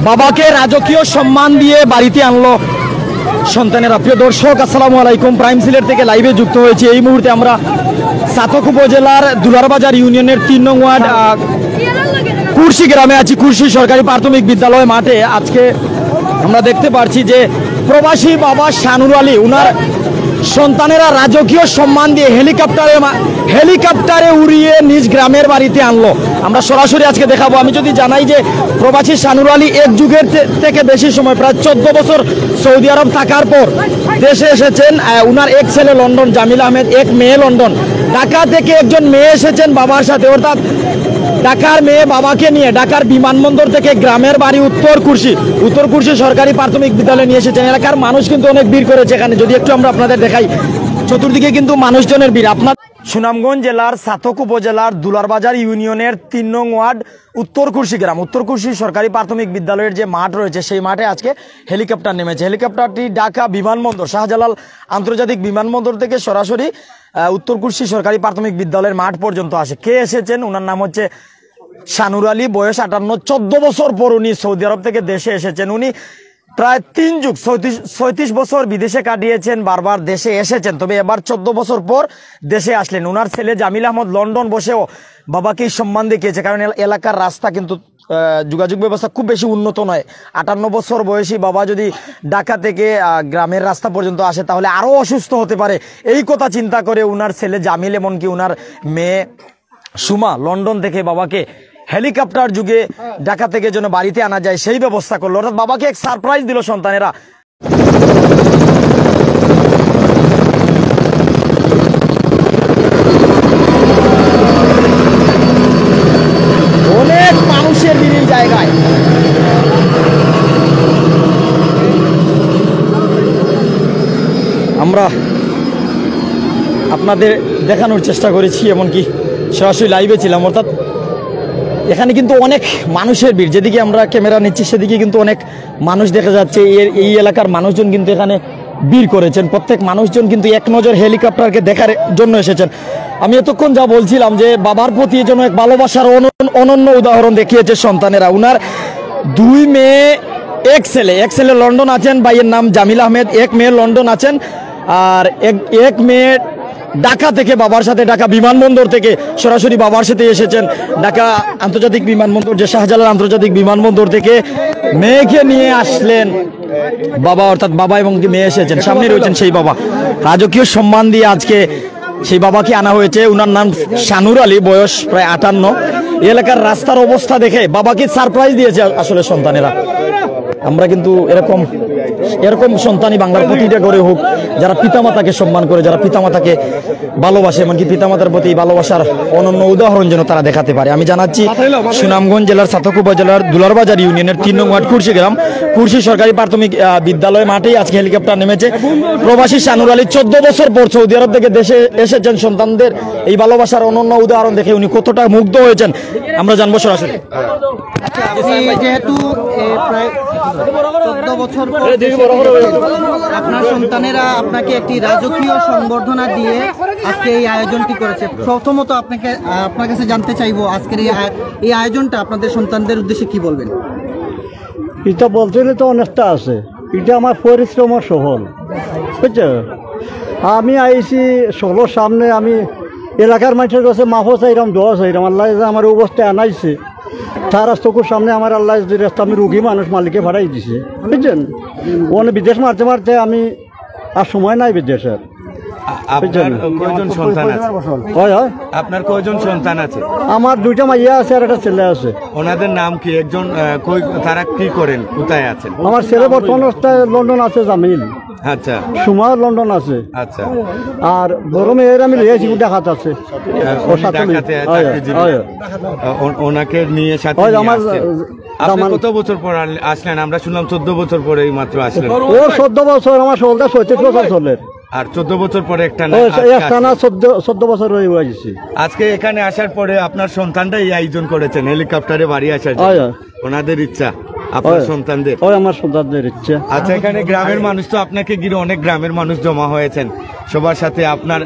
বাবাকে রাজকীয় সম্মান দিয়ে বাড়িতে আনলো সন্তানেরা। প্রিয় দর্শক, আসসালামু আলাইকুম। প্রাইম সিলেট থেকে লাইভে যুক্ত হয়েছে। এই মুহূর্তে আমরা সাতক উপজেলার দুলারবাজার ইউনিয়নের ৩ নং ওয়ার্ড কুরসি গ্রামে আছি। কুরসি সরকারি প্রাথমিক বিদ্যালয় মাঠে আজকে আমরা দেখতে পাচ্ছি যে প্রবাসী বাবা শানুর আলী, উনার সন্তানেরা রাজকীয় সম্মান দিয়ে হেলিকপ্টারে উড়িয়ে নিজ গ্রামের বাড়িতে আনলো। আমরা সরাসরি আজকে দেখাবো। আমি যদি জানাই যে প্রবাসী শানুর আলী এক যুগের থেকে বেশি সময়, প্রায় 14 বছর সৌদি আরব থাকার পর দেশে এসেছেন। উনার এক ছেলে লন্ডন, জামিল আহমেদ, এক মেয়ে লন্ডন। ঢাকা থেকে একজন মেয়ে এসেছেন বাবার সাথে, অর্থাৎ ঢাকার মেয়ে বাবাকে নিয়ে ঢাকার বিমানবন্দর থেকে গ্রামের বাড়ি উত্তর কুরসি সরকারি প্রাথমিক বিদ্যালয়ে নিয়ে এসেছেন। এলাকার মানুষ কিন্তু অনেক ভিড় করেছে এখানে। যদি একটু আমরা আপনাদের দেখাই, চতুর্দিকে কিন্তু মানুষজনের ভিড়। আপনার সুনামগঞ্জ জেলার সাতক উপজেলার দুলারবাজার ইউনিয়নের ৩ নং ওয়ার্ড উত্তর কুরসি গ্রাম, উত্তর কুরসি সরকারি প্রাথমিক বিদ্যালয়ের যে মাঠ রয়েছে সেই মাঠে আজকে হেলিকপ্টার নেমেছে। হেলিকপ্টারটি ঢাকা বিমানবন্দর, শাহজালাল আন্তর্জাতিক বিমানবন্দর থেকে সরাসরি উত্তর কুরসি সরকারি প্রাথমিক বিদ্যালয়ের মাঠ পর্যন্ত আসে। কে এসেছেন? ওনার নাম হচ্ছে শানুর আলী, বয়স 58। 14 বছর পর উনি সৌদি আরব থেকে দেশে এসেছেন। উনি প্রায় 3 যুগ 36 বছর বিদেশে কাটিয়েছেন, বারবার দেশে এসেছেন। তবে এবার 14 বছর পর দেশে আসলেন। ওনার ছেলে জামিল আহমদ লন্ডন বসেও বাবাকে সম্মান দেখিয়েছে, কারণ এলাকার রাস্তা কিন্তু যোগাযোগ ব্যবস্থা খুব বেশি উন্নত নয়। 58 বছর বয়সী বাবা যদি ঢাকা থেকে গ্রামের রাস্তা পর্যন্ত আসে তাহলে আরও অসুস্থ হতে পারে। এই কথা চিন্তা করে উনার ছেলে জামিল, এমনকি উনার মেয়ে সুমা লন্ডন থেকে বাবাকে হেলিকপ্টার যুগে ঢাকা থেকে যেন বাড়িতে আনা যায় সেই ব্যবস্থা করলো। অর্থাৎ বাবাকে এক সারপ্রাইজ দিল সন্তানেরা। অনেক মানুষের ভিড়ের জায়গায় আমরা আপনাদের দেখানোর চেষ্টা করেছি, এমনকি সরাসরি লাইভে ছিলাম। অর্থাৎ এখানে কিন্তু অনেক মানুষের ভিড়। যেদিকে আমরা ক্যামেরা নিচ্ছি সেদিকে কিন্তু অনেক মানুষ দেখা যাচ্ছে। এই এলাকার মানুষজন কিন্তু এখানে ভিড় করেছেন। প্রত্যেক মানুষজন কিন্তু এক নজর হেলিকপ্টারকে দেখার জন্য এসেছেন। আমি এতক্ষণ যা বলছিলাম যে বাবার প্রতি যেন এক ভালোবাসার অনন্য উদাহরণ দেখিয়েছে সন্তানেরা। উনার 2 মেয়ে, এক ছেলে লন্ডন আছেন, ভাইয়ের নাম জামিল আহমেদ। এক মেয়ে লন্ডন আছেন, আর এক মেয়ে ঢাকা থেকে বাবার সাথে, ঢাকা বিমানবন্দর থেকে সরাসরি বাবার সাথে এসেছেন। ঢাকা আন্তর্জাতিক বিমানবন্দর, যে শাহজালাল আন্তর্জাতিক বিমানবন্দর থেকে মেয়েকে নিয়ে আসলেন বাবা, অর্থাৎ বাবা এবং মেয়ে এসেছেন। সামনে রয়েছেন সেই বাবা। রাজকীয় সম্মান দিয়ে আজকে সেই বাবাকে আনা হয়েছে। উনার নাম শানুর আলী, বয়স প্রায় 58। এলাকার রাস্তার অবস্থা দেখে বাবাকে সারপ্রাইজ দিয়েছে আসলে সন্তানেরা। আমরা কিন্তু এরকম সন্তানই বাংলার প্রতিটা ঘরে হোক, যারা পিতামাতাকে সম্মান করে, যারা পিতামাতাকে ভালোবাসে, এমনকি পিতামাতার প্রতি ভালোবাসার অনন্য উদাহরণ যেন তারা দেখাতে পারে। আমি জানাচ্ছি সুনামগঞ্জ জেলার সাতক উপজেলার দুলারবাজার ইউনিয়নের 3 নং ওয়ার্ড কুরসি গ্রাম, কুরসি সরকারি প্রাথমিক বিদ্যালয় মাঠেই আজকে হেলিকপ্টার নেমেছে। প্রবাসী শানুর আলী 14 বছর পর সৌদি আরব থেকে দেশে এসেছেন। সন্তানদের এই ভালোবাসার অনন্য উদাহরণ দেখে উনি কতটা মুগ্ধ হয়েছেন আমরা জানবো সরাসরি। যেহেতু প্রায় 14 বছর আপনার সন্তানেরা আপনাকে একটি রাজকীয় সংবর্ধনা দিয়ে আজকে এই আয়োজনটি করেছে, প্রথমত আপনার কাছে জানতে চাইবো আজকের এই আয়োজনটা আপনাদের সন্তানদের উদ্দেশ্যে কি বলবেন? এটা বলতে তো অনেকটা আছে। এটা আমার পরিশ্রমের সফল, বুঝছো। আমি আইছি সকলের সামনে, আমি এলাকার মানুষের কাছে মাফও চাইলাম, দোয়া চাইলাম। আল্লাহ আমার অবস্থায় আনাইছে, তার চোখের সামনে আমার আল্লাহ আমি রুগী মানুষ মালিকে ভাড়াই দিছে, বুঝছেন। ওখানে বিদেশ মারতে মারতে আমি আর সময় নাই বিদেশের। আপনার কয়জন সন্তান আছে? আমার 2টা মাইয়া আছে আর একটা ছেলে আছে। ওনাদের নাম কি? একজন তারা কি করেন, কোথায় আছেন? আমার ছেলে বর্তমান অবস্থায় লন্ডন আছে, জামিল। আচ্ছা। সুমা লন্ডন আছে। আচ্ছা। আর বড় মেয়ের আমি লিয়েছি, ঢাকাতে আছে। ওনাকে নিয়ে সাথে আপনি কত বছর পর আসলেন? আমরা শুনলাম 14 বছর পরে এই মাত্র আসলেন। ও 14 বছর, আমার শোলটা 36 বছর চলে। আর 14 বছর পরে একটা 14 বছর রয়ে গেছি। আজকে এখানে আসার পরে আপনার সন্তানটা এই আয়োজন করেছেন হেলিকপ্টারে বাড়ি আসার জন্য। ওনাদের ইচ্ছা, আপনার সন্তানদের? আমার সন্তানদের ইচ্ছা। আচ্ছা, এখানে গ্রামের মানুষ তো আপনাকে ঘিরে অনেক গ্রামের মানুষ জমা হয়েছেন, সবার সাথে আপনার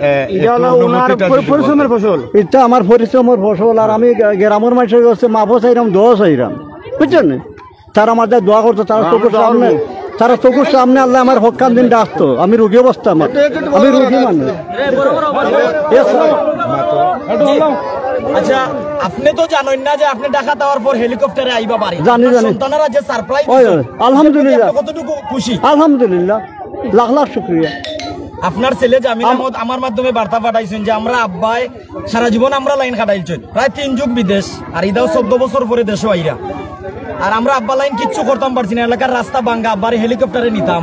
পরিশ্রমের ফসল। এটা আমার পরিশ্রমের ফসল। আর আমি গ্রামের মানুষের কাছে মাফও চাইলাম, দোয়া চাইলাম, বুঝছেন। তারা আমাদের দোয়া করতো, তারা চোখের সামনে আল্লাহ আমার হকান দিনটা আসতো। আমি রোগী অবস্থা, আমি রোগী মানুষ। আচ্ছা, আপনি তো জানেন না যে আপনি ঢাকা দেওয়ার পর হেলিকপ্টারে আইবা বাড়ি, জানি। সন্তানেরা যে সারপ্রাইজ, আলহামদুলিল্লাহ, কতটুকু খুশি? আলহামদুলিল্লাহ, লাখ লাখ শুকরিয়া। আপনার ছেলে জামিল আহমদ আমার মাধ্যমে বার্তা পাঠাইছেন যে আমরা আব্বাই সারা জীবন আমরা লাইন কাটাইছেন, প্রায় 3 যুগ বিদেশ, আর ইদাও 14 বছর পরে দেশে আইরা, আর আমরা আব্বা লাইন কিচ্ছু করতাম পারছি না। এলাকার রাস্তা ভাঙ্গা, আব্বারে হেলিকপ্টারে নিতাম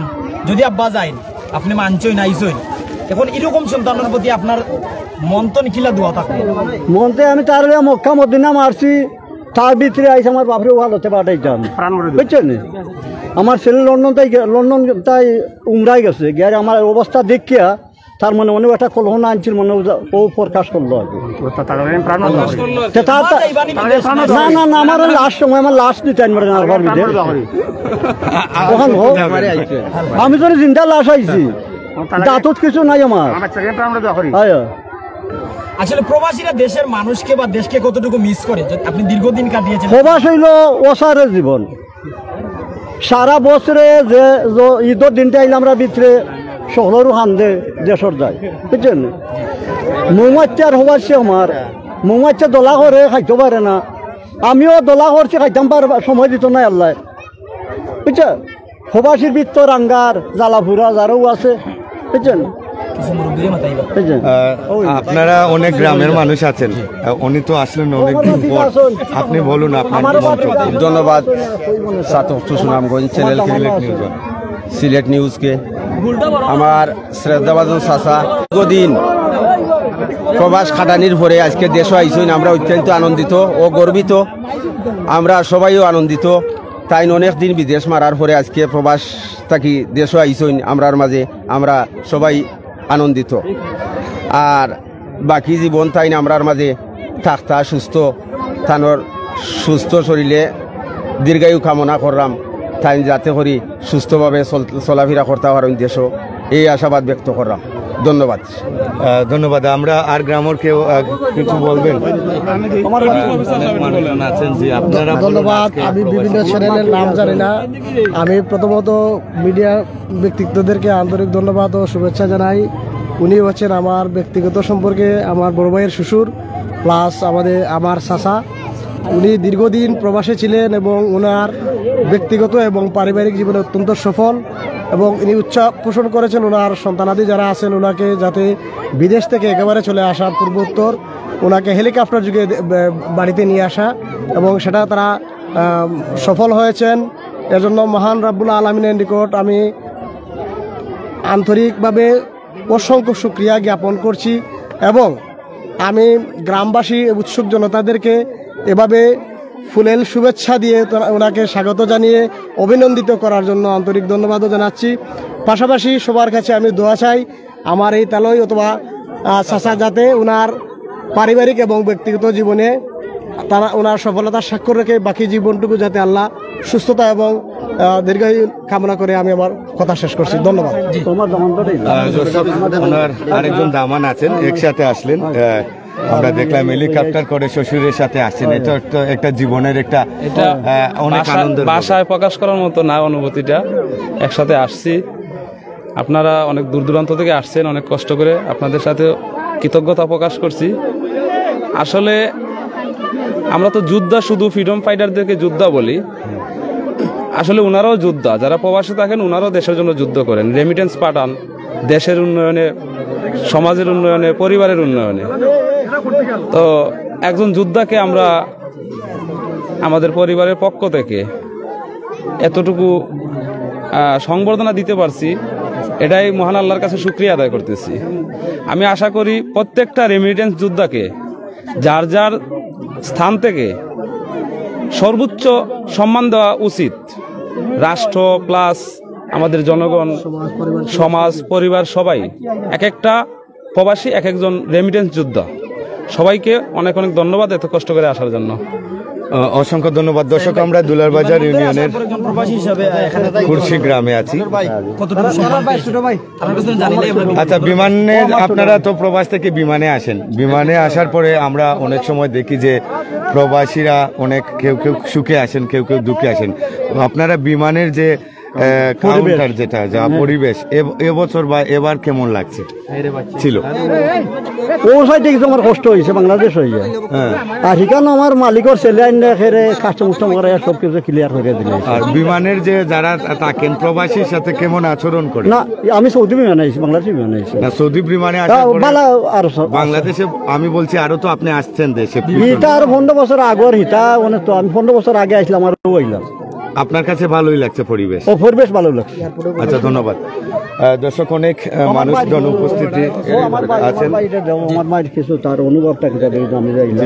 যদি আব্বা যাই, আপনি মানছই নাইছই। এখন এরকম সন্তানের প্রতি আপনার মন তো নিখিলা দোয়া থাকবে। মনতে আমি তার মক্কা মদিনা মারছি, তার ভিতরে আইসে আমার বাপরে ভালোতে পাঠাইতাম, বুঝছেন? আমার ছেলে লন্ডন তাই উমরাই গেছে, গিয়ে আমার অবস্থা দেখিয়া তার মনে মনে একটা কলহনা আনছিল, মনে ও প্রকাশ করলো আর কি। না না না, আমার লাস্ট সময়, আমার লাস্ট দিতে আমি তো চিন্তা লাশ আইছি, দাঁতত কিছু নাই আমার। আসলে প্রবাসীরা দেশের মানুষকে বা দেশকে কতটুকু মিস করে, আপনি দীর্ঘদিন কাটিয়েছেন। প্রবাস হইল অসারের জীবন। সারা বছরে যে ঈদের দিনটা আইলে আমরা ভিতরে শহরেরও হান্দে দেশর যায়, বুঝছেন? মৌমাচ্চার হবার সে আমার মৌমাচ্চা দোলা করে খাইতে পারে না, আমিও দোলা করছি, খাইতাম পারবা সময় দিত না আল্লাহ, বুঝছে? প্রবাসীর বৃত্ত রাঙ্গার জ্বালাফুরা যারাও আছে, বুঝছেন? আপনারা অনেক গ্রামের মানুষ আছেন, উনি তো আসলেন অনেকদিন পর, আপনি বলুন আপনার। ধন্যবাদ সুনামগঞ্জ চ্যানেল সিলেট নিউজকে, আমার শ্রদ্ধাভাজন চাচা। দীর্ঘদিন প্রবাস খাটানির পরে আজকে দেশ আইসইন, আমরা অত্যন্ত আনন্দিত ও গর্বিত, আমরা সবাইও আনন্দিত। তাই অনেক দিন বিদেশ মারার পরে আজকে প্রবাস থাকি দেশ আইসইন আমরার মাঝে, আমরা সবাই আনন্দিত। আর বাকি জীবন তাই আমরার মাঝে থাকতা সুস্থ, থানোর সুস্থ শরীরে দীর্ঘায়ু কামনা করলাম, তাই যাতে করি সুস্থভাবে চলাফেরা করতে পারেন দেশও, এই আশাবাদ ব্যক্ত করলাম। ধন্যবাদ। ধন্যবাদ। আমরা আর গ্রামের কেউ কিছু বলবেন? ধন্যবাদ। আমি বিভিন্ন চ্যানেলের নাম জানি না, আমি প্রথমত মিডিয়া ব্যক্তিত্বদেরকে আন্তরিক ধন্যবাদ ও শুভেচ্ছা জানাই। উনি হচ্ছেন আমার ব্যক্তিগত সম্পর্কে আমার বড় ভাইয়ের শ্বশুর প্লাস আমার চাচা। উনি দীর্ঘদিন প্রবাসে ছিলেন এবং ওনার ব্যক্তিগত এবং পারিবারিক জীবনে অত্যন্ত সফল, এবং ইনি উচ্চা পোষণ করেছেন ওনার সন্তানাদি যারা আছেন ওনাকে যাতে বিদেশ থেকে একেবারে চলে আসার পূর্বোত্তর ওনাকে হেলিকপ্টার যুগে বাড়িতে নিয়ে আসা, এবং সেটা তারা সফল হয়েছেন। এজন্য মহান রাব্বুল আলামিনের নিকট আমি আন্তরিকভাবে অসংখ্য শুকরিয়া জ্ঞাপন করছি, এবং আমি গ্রামবাসী উৎসুক জনতাদেরকে এভাবে ফুলেল শুভেচ্ছা দিয়ে ওনাকে স্বাগত জানিয়ে অভিনন্দিত করার জন্য আন্তরিক ধন্যবাদও জানাচ্ছি। পাশাপাশি সবার কাছে আমি দোয়া চাই আমার এই তালই অথবা চাচা যাতে ওনার পারিবারিক এবং ব্যক্তিগত জীবনে তারা ওনার সফলতার স্বাক্ষর রেখে বাকি জীবনটুকু যাতে আল্লাহ সুস্থতা এবং দীর্ঘায়ু কামনা করে আমি আমার কথা শেষ করছি। ধন্যবাদ। ওনার আরেকজন দামান আছেন, একসাথে আসলেন, আমরা দেখলাম হেলিকপ্টার করে শ্বশুরের সাথে আসছেন, এটা একটা জীবনের একটা অনেক আনন্দ, ভাষায় প্রকাশ করার মতো না অনুভূতিটা। একসাথে আসছি, আপনারা অনেক দূর দূরান্ত থেকে আসছেন, অনেক কষ্ট করে, আপনাদের সাথে কৃতজ্ঞতা প্রকাশ করছি। আসলে আমরা তো যোদ্ধা, শুধু ফ্রিডম ফাইটারদেরকে যোদ্ধা বলি, আসলে ওনারাও যোদ্ধা, যারা প্রবাসে থাকেন ওনারাও দেশের জন্য যুদ্ধ করেন, রেমিটেন্স পাঠান দেশের উন্নয়নে, সমাজের উন্নয়নে, পরিবারের উন্নয়নে। তো একজন যোদ্ধাকে আমরা আমাদের পরিবারের পক্ষ থেকে এতটুকু সংবর্ধনা দিতে পারছি, এটাই মহান আল্লাহর কাছে শুকরিয়া আদায় করতেছি। আমি আশা করি প্রত্যেকটা রেমিটেন্স যোদ্ধাকে যার যার স্থান থেকে সর্বোচ্চ সম্মান দেওয়া উচিত। রাষ্ট্র প্লাস আমাদের জনগণ, সমাজ, পরিবার সবাই, এক একটা প্রবাসী এক একজন রেমিটেন্স যোদ্ধা, সবাইকে অনেক অনেক ধন্যবাদ এত কষ্ট করে আসার জন্য। অসংখ্য ধন্যবাদ দর্শক, আমরা দুলারবাজার ইউনিয়নের একজন প্রবাসী হিসাবে এখানে কুরসি গ্রামে আছি। কতটুকু সম্মান পেয়েছেন? আপনার কাছে জানিলে আমরা আচ্ছা, বিমানে আপনারা তো প্রবাস থেকে বিমানে আসেন, বিমানে আসার পরে আমরা অনেক সময় দেখি যে প্রবাসীরা অনেক কেউ কেউ সুখে আসেন, কেউ কেউ দুঃখে আসেন। আপনারা বিমানের যে কাউন্টার যেটা যা পরিবেশ এবছর বা এবার কেমন লাগছে ছিল? ও সাইডে কিন্তু আমার কষ্ট হয়েছে, বাংলাদেশ হয়ে যায়। আর সেখানে আমার মালিকের ছেলে আইনে খেরে কাস্টম করে সব কিছু ক্লিয়ার করে দিলে। আর বিমানের যে যারা থাকেন প্রবাসীর সাথে কেমন আচরণ করে? না, আমি সৌদি বিমানে আইছি, বাংলাদেশি বিমানে আইছি। না, সৌদি বিমানে আসার পরে বালা আর বাংলাদেশে আমি বলছি আরো তো আপনি আসছেন দেশে, হিটা আর 15 বছর আগর হিটা অনেক তো আমি 15 বছর আগে আসলাম আর আইলাম। আপনার কাছে ভালোই লাগছে পরিবেশ? ও পরিবেশ ভালো লাগছে। আচ্ছা, ধন্যবাদ। দর্শক, অনেক মানুষজন উপস্থিতি আছেন। আমার মায়ের কিছু তার অনুভবটা কি যাবে আমি যাইলাম।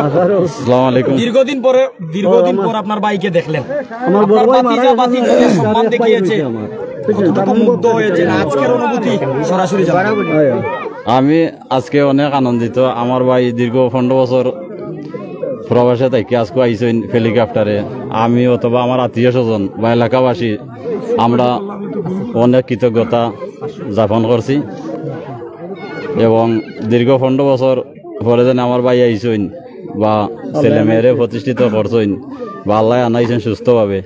আসসালামু আলাইকুম। দীর্ঘদিন পর আপনার ভাইকে দেখলেন, আমার বড় ভাই মারা ভাতিজা ভাতিজিকে গেছে, সম্মান দেখিয়েছে, আমার কতটুকু মুগ্ধ হয়েছে আজকের অনুভূতি সরাসরি জানাবেন। আমি আজকে অনেক আনন্দিত। আমার ভাই দীর্ঘ 15 বছর প্রবাসে থাকি আজকে আইসেন হেলিকপ্টারে। আমি অথবা আমার আত্মীয় স্বজন বা এলাকাবাসী আমরা অনেক কৃতজ্ঞতা যাপন করছি এবং দীর্ঘ 15 বছর পরে যেন আমার ভাই আইসেন বা ছেলে মেয়েরে প্রতিষ্ঠিত করছেন বা আল্লাহ আনাইছেন সুস্থভাবে,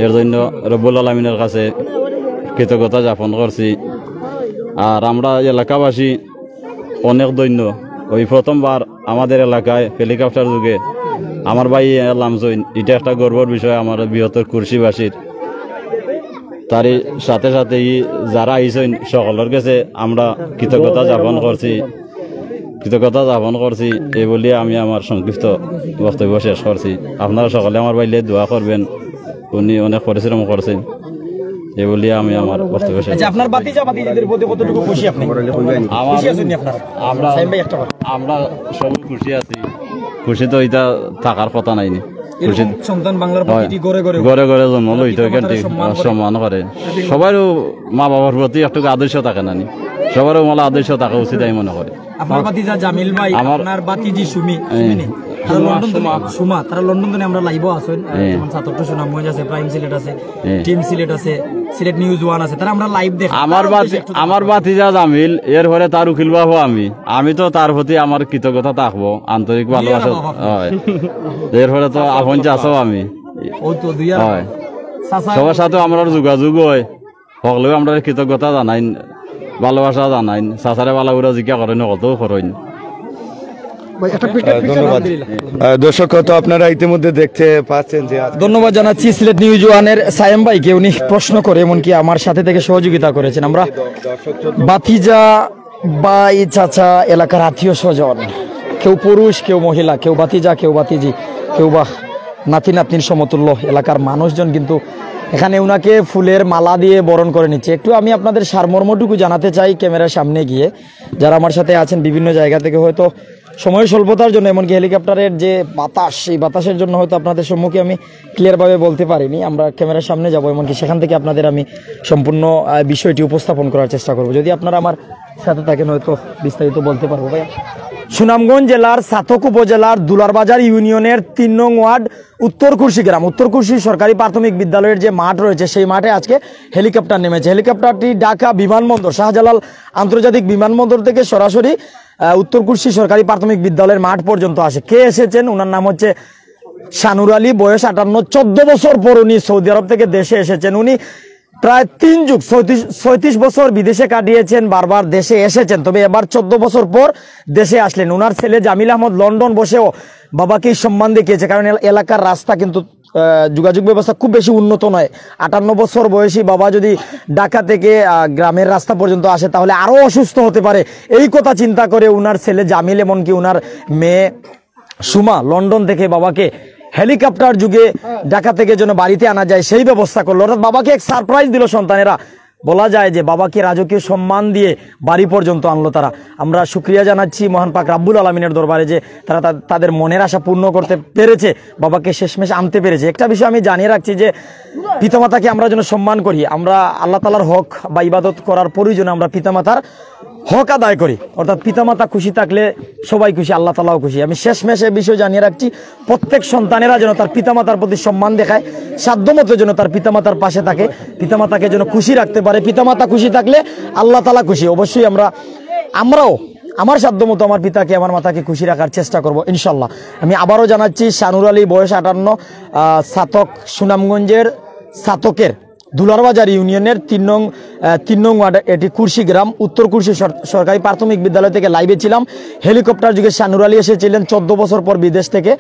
এর জন্য রব্বুল আলমিনের কাছে কৃতজ্ঞতা যাপন করছি। আর আমরা এলাকাবাসী অনেক ধন্য। ওই প্রথমবার আমাদের এলাকায় হেলিকপ্টার যুগে আমার ভাই নামছেন, এটা একটা গর্বের বিষয় আমার বৃহত্তর কুরসিবাসীর। তারই সাথে সাথে যারা আইসেন সকলের কাছে আমরা কৃতজ্ঞতা যাপন করছি এই বলে আমি আমার সংক্ষিপ্ত বক্তব্য শেষ করছি। আপনারা সকলে আমার ভাইলে দোয়া করবেন, উনি অনেক পরিশ্রম করছেন এই বলে আমি আমার বক্তব্য শেষ। আচ্ছা, আপনার ভাতিজা ভাতিজিদের প্রতি কতটুকু খুশি আপনি? খুশি আছেন আপনারা? আমরা সবাই খুশি আছি। খুশি তো এটা থাকার কথা নাইনি। খুশি সন্তান বাংলার প্রতিটি ঘরে ঘরে ঘরে ঘরে জন্ম লইতো এখানটি সম্মান করে। সবারও মা বাবার প্রতি একটু আদর্শ থাকে নানি, সবারও মালা আদর্শ থাকা উচিত আমি মনে করি। আপনার ভাতিজা জামিল ভাই, আপনার ভাতিজি সুমি, সুমা, তারা লন্ডন থেকে আমরা লাইভও আছেন, যেমন ছাত্র সুনামগঞ্জ আছে, প্রাইম সিলেট আছে, টিম সিলেট আছে, সিলেট নিউজ 1 আছে, তারা আমরা লাইভ দেখি। আমার ভাতিজা জামিল, এর পরে তার উকিল বাবু আমি তো তার প্রতি আমার কৃতজ্ঞতা থাকবো, আন্তরিক ভালোবাসা হয়। এর পরে তো আপন চাষও আমি হয়, সবার সাথে আমরা যোগাযোগ হয়, সকলেও আমরা কৃতজ্ঞতা জানাই, ভালোবাসা জানাই। চাচারে বালাগুড়া জিজ্ঞা করেন, কত করেন। ধন্যবাদ। দর্শক, তো আপনারা ইতিমধ্যে দেখতে পাচ্ছেন যে ধন্যবাদ জানাচ্ছি সিলেট নিউজ 1-এর সায়েম ভাইকে, উনি প্রশ্ন করে এমনকি আমার সাথে থেকে সহযোগিতা করেছেন। আমরা ভাতিজা, ভাই, চাচা, এলাকার আত্মীয় স্বজন, কেউ পুরুষ, কেউ মহিলা, কেউ ভাতিজা, কেউ ভাতিজি, কেউ বা নাতি নাতনির সমতুল্য এলাকার মানুষজন কিন্তু এখানে উনাকে ফুলের মালা দিয়ে বরণ করে নিচ্ছে। একটু আমি আপনাদের সারমর্মটুকু জানাতে চাই ক্যামেরার সামনে গিয়ে। যারা আমার সাথে আছেন বিভিন্ন জায়গা থেকে, হয়তো সময় স্বল্পতার জন্য এমনকি হেলিকপ্টারের যে বাতাস, সেই বাতাসের জন্য হয়তো আপনাদের সম্মুখে আমি ক্লিয়ারভাবে বলতে পারিনি। আমরা ক্যামেরার সামনে যাব, এমনকি সেখান থেকে আপনাদের আমি সম্পূর্ণ বিষয়টি উপস্থাপন করার চেষ্টা করব। যদি আপনারা আমার সাথে থাকেন হয়তো বিস্তারিত বলতে পারবো। ভাইয়া, সুনামগঞ্জ জেলার সাতক উপজেলার দুলারবাজার ইউনিয়নের 3 নং ওয়ার্ড উত্তর কুরসি গ্রাম, উত্তর কুরসি সরকারি প্রাথমিক বিদ্যালয়ের যে মাঠ রয়েছে সেই মাঠে আজকে হেলিকপ্টার নেমেছে। হেলিকপ্টারটি ঢাকা বিমানবন্দর, শাহজালাল আন্তর্জাতিক বিমানবন্দর থেকে সরাসরি উত্তর কুরসি সরকারি প্রাথমিক বিদ্যালয়ের মাঠ পর্যন্ত আসে। কে এসেছেন? ওনার নাম হচ্ছে শানুর আলী, বয়স 58, 14 বছর পর উনি সৌদি আরব থেকে দেশে এসেছেন। উনি প্রায় 3 যুগ 36 বছর বিদেশে কাটিয়েছেন, বারবার দেশে এসেছেন, তবে এবার 14 বছর পর দেশে আসলেন। ওনার ছেলে জামিল আহমদ লন্ডন বসেও বাবাকে সম্মান দেখিয়েছে, কারণ এলাকার রাস্তা কিন্তু যোগাযোগ ব্যবস্থা খুব বেশি উন্নত নয়। 58 বছর বয়সী বাবা যদি ঢাকা থেকে গ্রামের রাস্তা পর্যন্ত আসে তাহলে আরও অসুস্থ হতে পারে। এই কথা চিন্তা করে উনার ছেলে জামিল, এমনকি উনার মেয়ে সুমা লন্ডন থেকে বাবাকে হেলিকপ্টার যুগে ঢাকা থেকে যেন বাড়িতে আনা যায় সেই ব্যবস্থা করলো। অর্থাৎ বাবাকে এক সারপ্রাইজ দিল সন্তানেরা। বলা যায় যে বাবাকে রাজকীয় সম্মান দিয়ে বাড়ি পর্যন্ত আনলো তারা। আমরা শুকরিয়া জানাচ্ছি মহান পাক রাব্বুল আলামিনের দরবারে যে তারা তাদের মনের আশা পূর্ণ করতে পেরেছে, বাবাকে শেষমেশ আনতে পেরেছে। একটা বিষয় আমি জানিয়ে রাখছি যে পিতামাতাকে আমরা যেন সম্মান করি। আমরা আল্লাহ তাআলার হক বা ইবাদত করার প্রয়োজনে আমরা পিতামাতার হক আদায় করি, অর্থাৎ পিতামাতা খুশি থাকলে সবাই খুশি, আল্লাহ তাআলাও খুশি। আমি শেষমেশে বিষয় জানিয়ে রাখছি, প্রত্যেক সন্তানেরা যেন তার পিতামাতার প্রতি সম্মান দেখায়, সাধ্যমতো যেন তার পিতামাতার পাশে থাকে, পিতামাতাকে যেন খুশি রাখতে পারে। পিতামাতা খুশি থাকলে আল্লাহ তাআলা খুশি। অবশ্যই আমরাও আমার সাধ্যমতো আমার পিতাকে, আমার মাতাকে খুশি রাখার চেষ্টা করব ইনশাল্লাহ। আমি আবারও জানাচ্ছি, শানুর আলী, বয়স 58, ছাতক, সুনামগঞ্জের ছাতকের দুলারবাজার ইউনিয়নের 3 নং ওয়ার্ড, এটি কুরশি গ্রাম, উত্তর কুরশি সরকারি প্রাথমিক বিদ্যালয় থেকে লাইভে ছিলাম। হেলিকপ্টার যুগে শানুর আলী এসেছিলেন 14 বছর পর বিদেশ থেকে।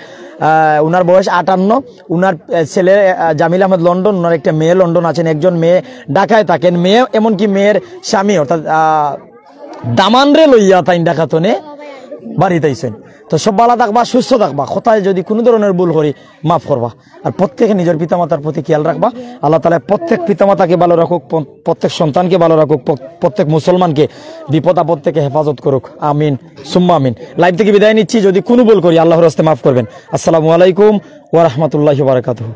উনার বয়স 58, উনার ছেলে জামিল আহমেদ লন্ডন, উনার একটা মেয়ে লন্ডন আছেন, একজন মেয়ে ঢাকায় থাকেন। মেয়ে এমনকি মেয়ের স্বামী অর্থাৎ দামানরে লইয়া তাই ডাকাতনে বাড়িতে আইছেন। তো সব ভালো থাকবা, সুস্থ থাকবা, কোথায় যদি কোনো ধরনের ভুল করি মাফ করবা, আর প্রত্যেকে নিজের পিতামাতার প্রতি খেয়াল রাখবা। আল্লাহ তাআলা প্রত্যেক পিতামাতাকে ভালো রাখুক, প্রত্যেক সন্তানকে ভালো রাখুক, প্রত্যেক মুসলমানকে বিপদ আপদ থেকে হেফাজত করুক, আমিন সুম্মা আমিন। লাইভ থেকে বিদায় নিচ্ছি, যদি কোনো ভুল করি আল্লাহর হস্তে মাফ করবেন। আসসালামু আলাইকুম ওয়া রাহমাতুল্লাহি ওয়া বারাকাতুহু।